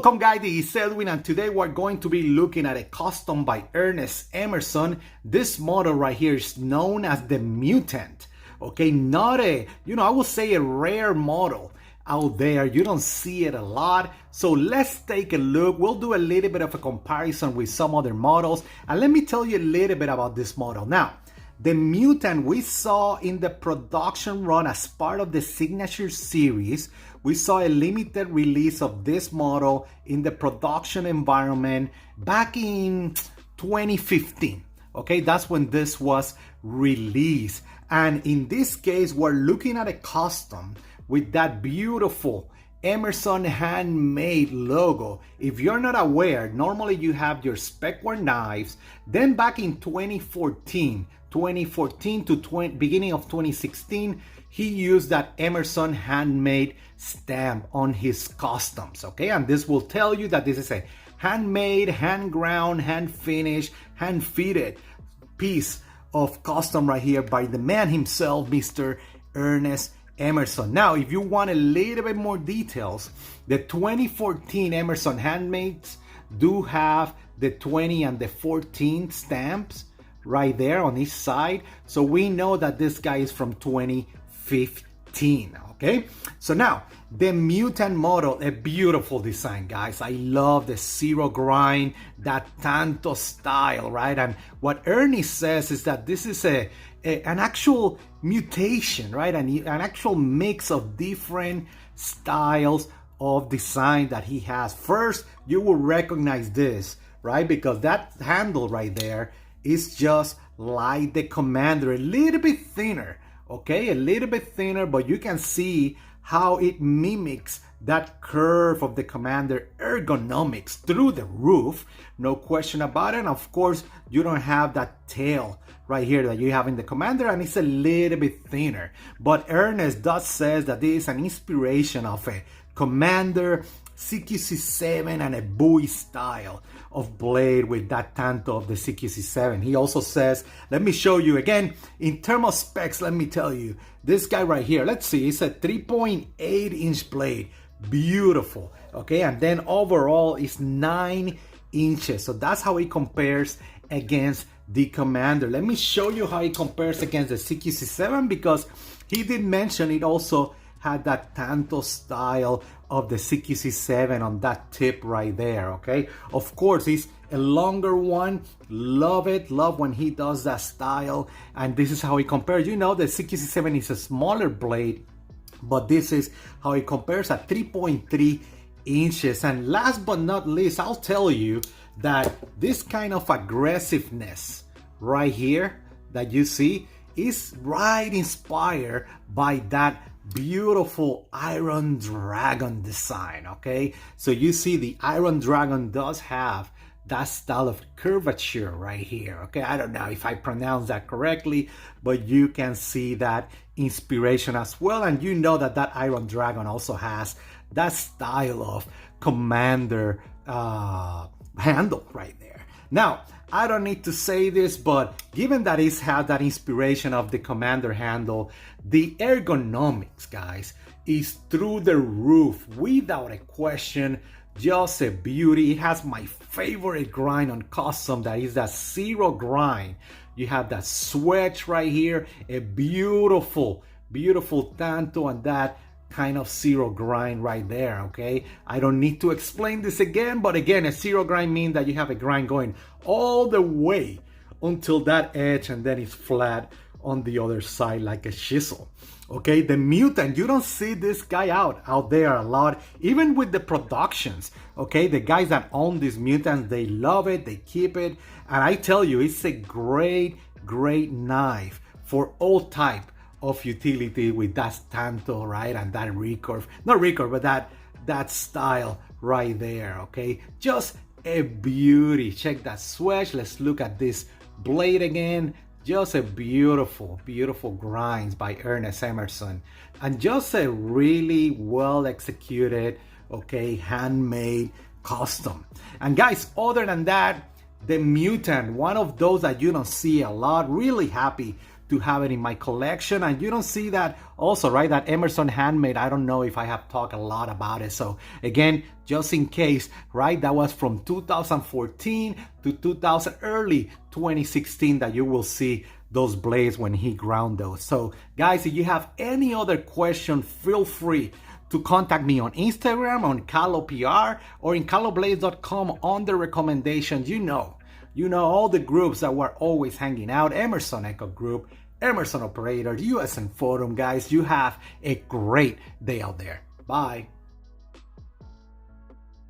Welcome guys, this is Edwin, and today we're going to be looking at a custom by Ernest Emerson. This model right here is known as the Mutant. Okay, not a, I would say a rare model out there. You don't see it a lot. So let's take a look. We'll do a little bit of a comparison with some other models. And let me tell you a little bit about this model. Now, the Mutant we saw in the production run as part of the Signature series. We saw a limited release of this model in the production environment back in 2015. Okay, that's when this was released. And in this case, we're looking at a custom with that beautiful Emerson handmade logo. If you're not aware, normally you have your specware knives. Then back in 2014 to beginning of 2016, he used that Emerson handmade stamp on his customs, okay? And this will tell you that this is a handmade, hand ground, hand finished, hand fitted piece of custom right here by the man himself, Mr. Ernest Emerson. Now, if you want a little bit more details, the 2014 Emerson handmades do have the 20 and the 14 stamps right there on each side. So we know that this guy is from 2015, okay? So now, the Mutant model, a beautiful design, guys. I love the zero grind, that tanto style, right? And what Ernest says is that this is an actual mutation, right? An actual mix of different styles of design that he has. First, you will recognize this, right? Because that handle right there is just like the Commander, a little bit thinner, okay? A little bit thinner, but you can see how it mimics that curve of the Commander. Ergonomics through the roof, no question about it. And of course, you don't have that tail right here that you have in the Commander, and it's a little bit thinner. But Ernest does says that this is an inspiration of a Commander, CQC7, and a Bowie style of blade with that tanto of the CQC7. He also says, let me show you again, in terms of specs, let me tell you, this guy right here, let's see, it's a 3.8 inch blade, beautiful, okay? And then overall it's 9 inches. So that's how it compares against the Commander. Let me show you how it compares against the CQC7, because he did mention it also had that tanto style of the CQC7 on that tip right there, okay? Of course, it's a longer one. Love it, love when he does that style. And this is how he compares. You know, the CQC7 is a smaller blade, but this is how it compares at 3.3 inches. And last but not least, I'll tell you that this kind of aggressiveness right here that you see is right inspired by that beautiful Iron Dragon design, okay? So you see the Iron Dragon does have that style of curvature right here, okay? I don't know if I pronounce that correctly, but you can see that inspiration as well. And you know that that Iron Dragon also has that style of Commander handle right there. Now, I don't need to say this, but given that it's had that inspiration of the Commander handle, the ergonomics, guys, is through the roof without a question. Just a beauty. It has my favorite grind on custom, that is that zero grind. You have that switch right here, a beautiful, beautiful tanto, and that kind of zero grind right there, okay? I don't need to explain this again, but again, a zero grind means that you have a grind going all the way until that edge, and then it's flat on the other side like a chisel, okay? The Mutant, you don't see this guy out there a lot, even with the productions, okay? The guys that own these Mutants, they love it, they keep it, and I tell you, it's a great, great knife for all type of utility with that tanto, right? And that recurve, not recurve, but that style right there, okay? Just a beauty. Check that switch. Let's look at this blade again. Just a beautiful, beautiful grinds by Ernest Emerson. And just a really well executed, okay, handmade custom. And guys, other than that, the Mutant, one of those that you don't see a lot. Really happy to have it in my collection. And you don't see that also, right? That Emerson handmade, I don't know if I have talked a lot about it. So again, just in case, right? That was from 2014 to 2000, early 2016 that you will see those blades when he ground those. So guys, if you have any other question, feel free to contact me on Instagram, on CaloPR, or in caloblades.com on the recommendations. You know all the groups that we're always hanging out, Emerson Echo Group, Emerson Operator, USN Forum. Guys, you have a great day out there. Bye.